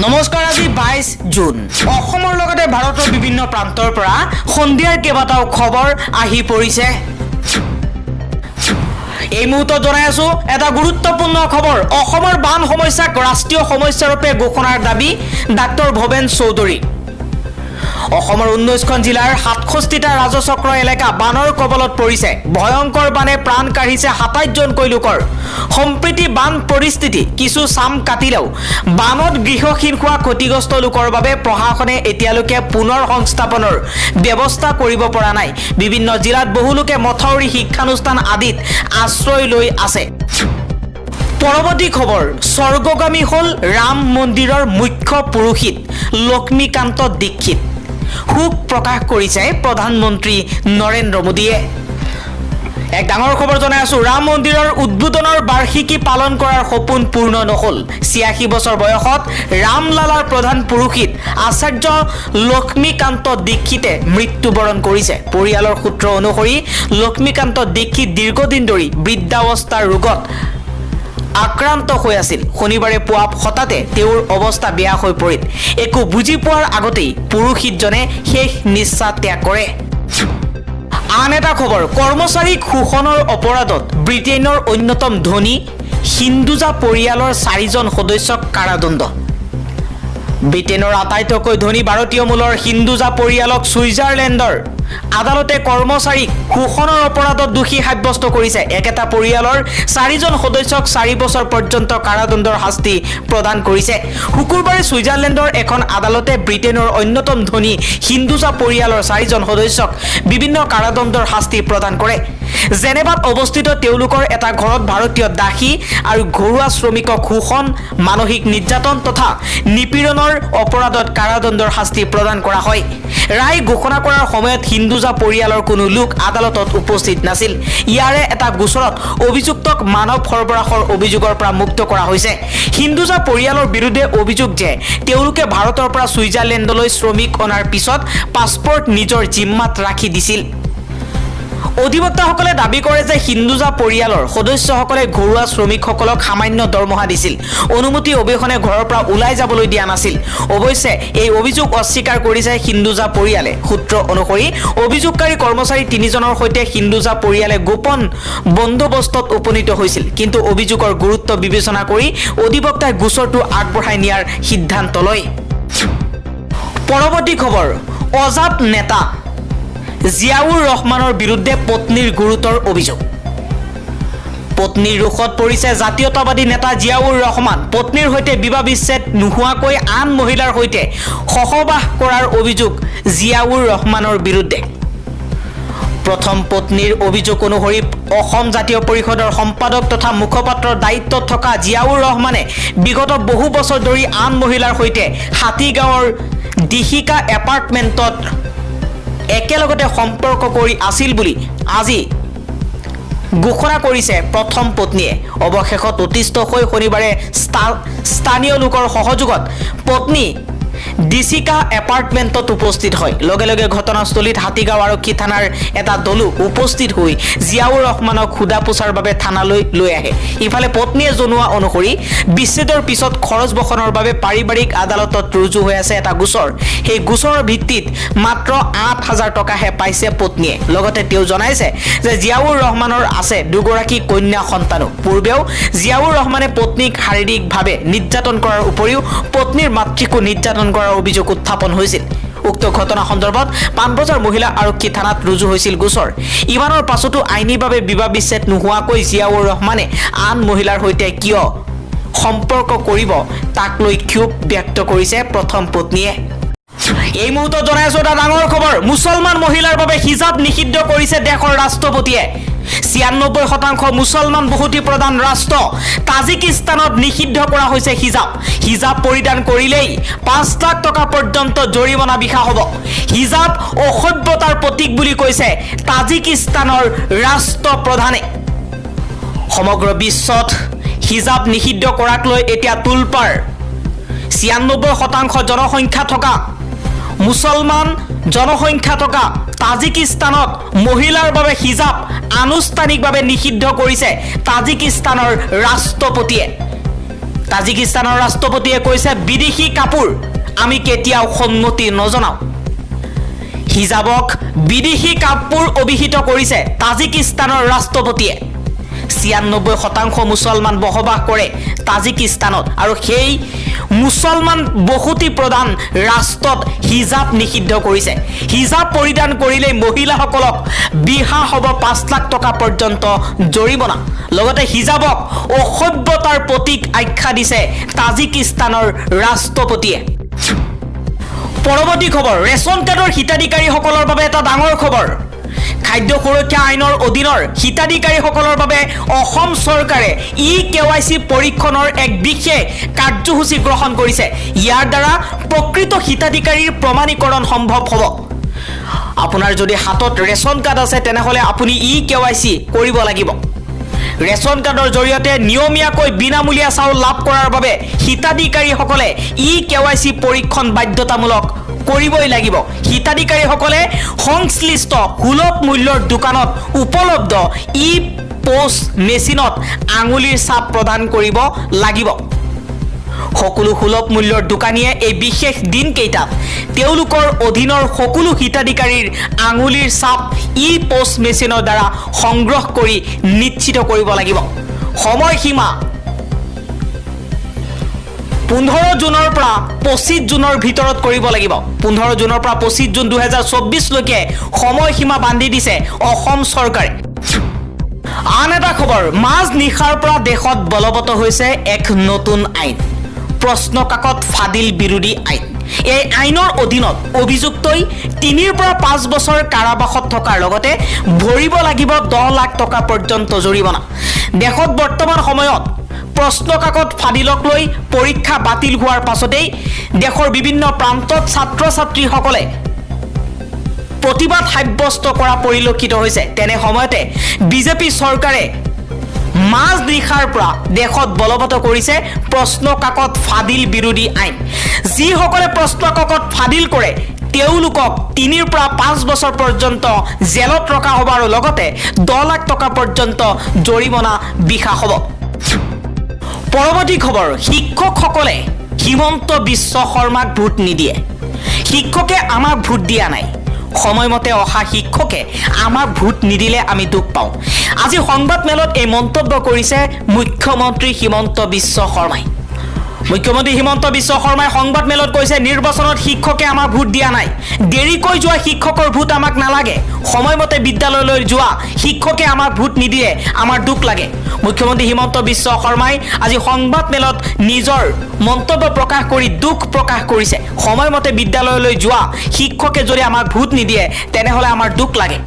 নমস্কাৰ, আজি 22 জুন। অসমৰ লগতে ভাৰতৰ বিভিন্ন প্ৰান্তৰ পৰা সন্ধিয়াৰ কেইবাটাও খবৰ আহি পৰিছে। এই মুহূৰ্তত জনাই আছো এটা গুৰুত্বপূৰ্ণ খবৰ। অসমৰ বান সমস্যাক ৰাষ্ট্ৰীয় সমস্যাৰূপে ঘোষণাৰ দাবী ডাক্তৰ ভৱেন চৌধুৰী। অসমৰ 19খন জিলাৰ 67টা ৰাজচক্ৰ এলেকা বানৰ কবলত পৰিছে। ভয়ংকৰ বানে প্ৰাণ কাঢ়িছে 27 জনকৈ লোকৰ। সম্প্ৰীতি বান পৰিস্থিতি কিছু চাম কাটিলেও বানত গৃহহীন হোৱা ক্ষতিগ্ৰস্ত লোকৰ বাবে প্ৰশাসনে এতিয়ালৈকে পুনৰ সংস্থাপনৰ ব্যৱস্থা কৰিব পৰা নাই। বিভিন্ন জিলাত বহু লোকে মথাউৰি, শিক্ষানুষ্ঠান আদিত আশ্ৰয় লৈ আছে। পৰৱৰ্তী খবৰ, স্বৰ্গগামী হ'ল ৰাম মন্দিৰৰ মুখ্য পুৰোহিত লক্ষ্মীকান্ত দীক্ষিত। শোক প্ৰকাশ কৰিছে প্ৰধানমন্ত্ৰী নৰেন্দ্ৰ মোদীয়ে। এক ডাঙৰ খবৰ জনাই আছো, ৰাম মন্দিৰৰ উদ্বোধনৰ বাৰ্ষিকী পালন কৰাৰ সপোন পূৰ্ণ নহল। 86 বছৰ বয়সত ৰামলালাৰ প্ৰধান পুৰোহিত আচাৰ্য লক্ষ্মীকান্ত দীক্ষিতে মৃত্যুবৰণ কৰিছে। পৰিয়ালৰ সূত্ৰ অনুসৰি লক্ষ্মীকান্ত দীক্ষিত দীৰ্ঘদিন ধৰি বৃদ্ধাৱস্থাৰ ৰোগত আক্ৰান্ত হৈ আছিল। শনিবাৰে পুৱা হঠাতে তেওঁৰ অৱস্থা বেয়া হৈ পৰিল। একো বুজি পোৱাৰ আগতেই পুৰোহিতজনে শেষ নিশ্বাস ত্যাগ কৰে। আন এটা খবৰ, কৰ্মচাৰীক শোষণৰ অপৰাধত ব্ৰিটেইনৰ অন্যতম ধনী হিন্দুজা পৰিয়ালৰ 4জন সদস্যক কাৰাদণ্ড। ব্ৰিটেইনৰ আটাইতকৈ ধনী ভাৰতীয় মূলৰ হিন্দুজা পৰিয়ালক ছুইজাৰলেণ্ডৰ আদালতে কৰ্মচাৰীক শোষণৰ অপৰাধত দোষী সাব্যস্ত কৰিছে। একেটা পৰিয়ালৰ 4জন সদস্যক 4 বছৰ পৰ্যন্ত কাৰাদণ্ডৰ শাস্তি প্ৰদান কৰিছে। শুকুৰবাৰে ছুইজাৰলেণ্ডৰ এখন আদালতে ব্ৰিটেইনৰ অন্যতম ধনী হিন্দুজা পৰিয়ালৰ 4জন সদস্যক বিভিন্ন কাৰাদণ্ডৰ শাস্তি প্ৰদান কৰে। জেনেভাত অৱস্থিত তেওঁলোকৰ এটা ঘৰত ভাৰতীয় দাসী আৰু ঘৰুৱা শ্ৰমিকক শোষণ, মানসিক নিৰ্যাতন তথা নিপীড়নৰ অপৰাধত কাৰাদণ্ডৰ শাস্তি প্ৰদান কৰা হয়। ৰায় ঘোষণা কৰাৰ সময়ত হিন্দুজা পৰিয়ালৰ কোনো লোক আদালতত উপস্থিত নাছিল। ইয়াৰে এটা গোচৰত অভিযুক্তক মানৱ সৰবৰাহৰ অভিযোগৰ পৰা মুক্ত কৰা হৈছে। হিন্দুজা পৰিয়ালৰ বিৰুদ্ধে অভিযোগ যে তেওঁলোকে ভাৰতৰ পৰা ছুইজাৰলেণ্ডলৈ শ্ৰমিক অনাৰ পিছত পাছপৰ্ট নিজৰ জিম্মাত ৰাখি দিছিল। অধিবক্তাসকলে দাবী কৰে যে হিন্দুজা পৰিয়ালৰ সদস্যসকলে ঘৰুৱা শ্ৰমিকসকলক সামান্য দৰমহা দিছিল, অনুমতি অবিহনে ঘৰৰ পৰা ওলাই যাবলৈ দিয়া নাছিল। অৱশ্যে এই অভিযোগ অস্বীকাৰ কৰিছে হিন্দুজা পৰিয়ালে। সূত্ৰ অনুসৰি অভিযোগকাৰী কৰ্মচাৰী 3জনৰ সৈতে হিন্দুজা পৰিয়ালে গোপন বন্দোবস্তত উপনীত হৈছিল। কিন্তু অভিযোগৰ গুৰুত্ব বিবেচনা কৰি অধিবক্তাই গোচৰটো আগবঢ়াই নিয়াৰ সিদ্ধান্ত লয়। পৰৱৰ্তী খবৰ, অজাপ নেতা জিয়াউৰ ৰহমানৰ বিৰুদ্ধে পত্নীৰ গুৰুতৰ অভিযোগ। পত্নীৰ ৰোষত পৰিছে জাতীয়তাবাদী নেতা জিয়াউৰ ৰহমান। পত্নীৰ সৈতে বিবাহ বিচ্ছেদ নোহোৱাকৈ আন মহিলাৰ সৈতে সহবাস কৰাৰ অভিযোগ জিয়াউৰ ৰহমানৰ বিৰুদ্ধে। প্ৰথম পত্নীৰ অভিযোগ অনুসৰি অসম জাতীয় পৰিষদৰ সম্পাদক তথা মুখপাত্ৰৰ দায়িত্বত থকা জিয়াউৰ ৰহমানে বিগত বহু বছৰ ধৰি আন মহিলাৰ সৈতে হাতীগাঁৱৰ দিহিকা এপাৰ্টমেণ্টত একেলগতে সম্পৰ্ক কৰি আছিল বুলি আজি ঘোষণা কৰিছে প্ৰথম পত্নীয়ে। অৱশেষত অতিষ্ঠ হৈ শনিবাৰে স্থানীয় লোকৰ সহযোগত পত্নী দিচিকা এপাৰ্টমেণ্টত উপস্থিত হয়। লগে লগে ঘটনাস্থলীত হাতীগাঁও আৰক্ষী থানাৰ এটা দলো উপস্থিত হৈ জিয়াউৰ ৰহমানক সোধা পোছাৰ বাবে থানালৈ লৈ আহে। ইফালে পত্নীয়ে জনোৱা অনুসৰি বিচ্ছেদৰ পিছত খৰচ বহনৰ বাবে পাৰিবাৰিক আদালতত ৰুজু হৈ আছে এটা গোচৰ। সেই গোচৰৰ ভিত্তিত মাত্ৰ 8,000 টকাহে পাইছে পত্নীয়ে। লগতে তেওঁ জনাইছে যে জিয়াউৰ ৰহমানৰ আছে 2গৰাকী কন্যা সন্তানো। পূৰ্বেও জিয়াউৰ ৰহমানে পত্নীক শাৰীৰিকভাৱে নিৰ্যাতন কৰাৰ উপৰিও পত্নীৰ মাতৃকো নিৰ্যাতন কৰাৰ অভিযোগ উত্থাপন হৈছিল। উক্ত ঘটনা সন্দৰ্ভত পানবজাৰ মহিলা আৰক্ষী থানাত ৰুজু হৈছিল গোচৰ। ইমানৰ পাছতো আইনীভাৱে বিবাহ বিচ্ছেদ নোহোৱাকৈ জিয়াউৰ ৰহমানে আন মহিলাৰ সৈতে কিয় সম্পৰ্ক কৰিব তাক লৈ ক্ষোভ ব্যক্ত কৰিছে প্ৰথম পত্নীয়ে। এই মুহূৰ্তত জনাই আছো এটা ডাঙৰ খবৰ, মুছলমান মহিলাৰ বাবে হিজাব নিষিদ্ধ কৰিছে দেশৰ ৰাষ্ট্ৰপতিয়ে। 96% মুছলমান বসতি প্ৰধান ৰাষ্ট্ৰ তাজিকিস্তানত নিষিদ্ধ কৰা হৈছে হিজাব। হিজাব পৰিধান কৰিলেই 5 লাখ টকা পৰ্যন্ত জৰিমনা বিহা হ'ব। হিজাব অসভ্যতাৰ প্ৰতীক বুলি কৈছে তাজিকিস্তানৰ ৰাষ্ট্ৰপ্ৰধানে। সমগ্ৰ বিশ্বত হিজাব নিষিদ্ধ কৰাক লৈ এতিয়া তোলপাৰ। 96% জনসংখ্যা থকা মুছলমান জনসংখ্যা থকা তাজিকিস্তানত মহিলাৰ বাবে হিজাব আনুষ্ঠানিকভাৱে নিষিদ্ধ কৰিছে তাজিকিস্তানৰ ৰাষ্ট্ৰপতিয়ে। তাজিকিস্তানৰ ৰাষ্ট্ৰপতিয়ে কৈছে বিদেশী কাপোৰ আমি কেতিয়াও সন্মতি নজনাও। হিজাবক বিদেশী কাপোৰ অভিহিত কৰিছে তাজিকিস্তানৰ ৰাষ্ট্ৰপতিয়ে। ৯৬% মুছলমান বসবাস কৰে তাজিকিস্তানত আৰু সেই মুছলমান বসতি প্ৰধান ৰাষ্ট্ৰত হিজাব নিষিদ্ধ কৰিছে। হিজাব পৰিধান কৰিলে মহিলাসকলক বিহা হ'ব ৫ লাখ টকা পৰ্যন্ত জৰিমনা। লগতে হিজাবক অসভ্যতাৰ প্ৰতীক আখ্যা দিছে তাজিকিস্তানৰ ৰাষ্ট্ৰপতিয়ে। পৰৱৰ্তী খবৰ, ৰেচন কাৰ্ডৰ হিতাধিকাৰীসকলৰ বাবে এটা ডাঙৰ খবৰ। খাদ্য সুৰক্ষা আইনৰ অধীনৰ হিতাধিকাৰীসকলৰ বাবে অসম চৰকাৰে KYC পৰীক্ষণৰ এক বিশেষ কাৰ্যসূচী গ্ৰহণ কৰিছে। ইয়াৰ দ্বাৰা প্ৰকৃত হিতাধিকাৰীৰ প্ৰমাণীকৰণ সম্ভৱ হ'ব। আপোনাৰ যদি হাতত ৰেচন কাৰ্ড আছে তেনেহ'লে আপুনি KYC কৰিব লাগিব। ৰেচন কাৰ্ডৰ জৰিয়তে নিয়মীয়াকৈ বিনামূলীয়া চাউল লাভ কৰাৰ বাবে হিতাধিকাৰীসকলে KYC পৰীক্ষণ বাধ্যতামূলক কৰিবই লাগিব। হিতাধিকাৰীসকলে সংশ্লিষ্ট সুলভ মূল্যৰ দোকানত উপলব্ধ পোষ্ট মেচিনত আঙুলিৰ ছাপ প্ৰদান কৰিব লাগিব। সকলো সুলভ মূল্যৰ দোকানীয়ে এই বিশেষ দিনকেইটাত তেওঁলোকৰ অধীনৰ সকলো হিতাধিকাৰীৰ আঙুলিৰ ছাপ পোষ্ট মেচিনৰ দ্বাৰা সংগ্ৰহ কৰি নিশ্চিত কৰিব লাগিব। সময়সীমা 15 জুনৰ পৰা 25 জুনৰ ভিতৰত কৰিব লাগিব। 15 জুনৰ পৰা 25 জুন 2024 লৈকে সময়সীমা বান্ধি দিছে অসম চৰকাৰে। আন এটা খবৰ, মাজ নিশাৰ পৰা দেশত বলবৎ হৈছে এক নতুন আইন, প্ৰশ্ন কাকত ফাদিল বিৰোধী আইন। এই আইনৰ অধীনত অভিযুক্তই 3 পৰা 5 বছৰ কাৰাবাসত থকাৰ লগতে ভৰিব লাগিব 10 লাখ টকা পৰ্যন্ত জৰিমনা। দেশত বৰ্তমান সময়ত প্ৰশ্ন কাকত ফাদিলক লৈ পৰীক্ষা বাতিল হোৱাৰ পাছতেই দেশৰ বিভিন্ন প্ৰান্তত ছাত্ৰ ছাত্ৰীসকলে প্ৰতিবাদ সাব্যস্ত কৰা পৰিলক্ষিত হৈছে। তেনে সময়তে বিজেপি চৰকাৰে মাজ নিশাৰ পৰা দেশত বলবৎ কৰিছে প্ৰশ্ন কাকত ফাদিল বিৰোধী আইন। যিসকলে প্ৰশ্ন কাকত ফাদিল কৰে তেওঁলোকক 3 পৰা 5 বছৰ পৰ্যন্ত জেলত ৰখা হ'ব আৰু লগতে 10 লাখ টকা পৰ্যন্ত জৰিমনা বিহা হ'ব। পৰৱৰ্তী খবৰ, শিক্ষকসকলে হিমন্ত বিশ্ব শৰ্মাক ভোট নিদিয়ে। শিক্ষকে আমাক ভোট দিয়া নাই। সময়মতে অহা শিক্ষকে আমাক ভোট নিদিলে আমি দুখ পাওঁ। আজি সংবাদ মেলত এই মন্তব্য কৰিছে মুখ্যমন্ত্ৰী হিমন্ত বিশ্ব শৰ্মাই। মুখ্যমন্ত্ৰী হিমন্ত বিশ্ব শৰ্মাই সংবাদ মেলত কৈছে, নিৰ্বাচনত শিক্ষকে আমাক ভোট দিয়া নাই। দেৰিকৈ যোৱা শিক্ষকৰ ভোট আমাক নালাগে। সময়মতে বিদ্যালয়লৈ যোৱা শিক্ষকে আমাক ভোট নিদিয়ে, আমাৰ দুখ লাগে। মুখ্যমন্ত্ৰী হিমন্ত বিশ্ব শৰ্মাই আজি সংবাদ মেলত নিজৰ মন্তব্য প্ৰকাশ কৰি দুখ প্ৰকাশ কৰিছে। সময়মতে বিদ্যালয়লৈ যোৱা শিক্ষকে যদি আমাক ভোট নিদিয়ে তেনেহ'লে আমাৰ দুখ লাগে।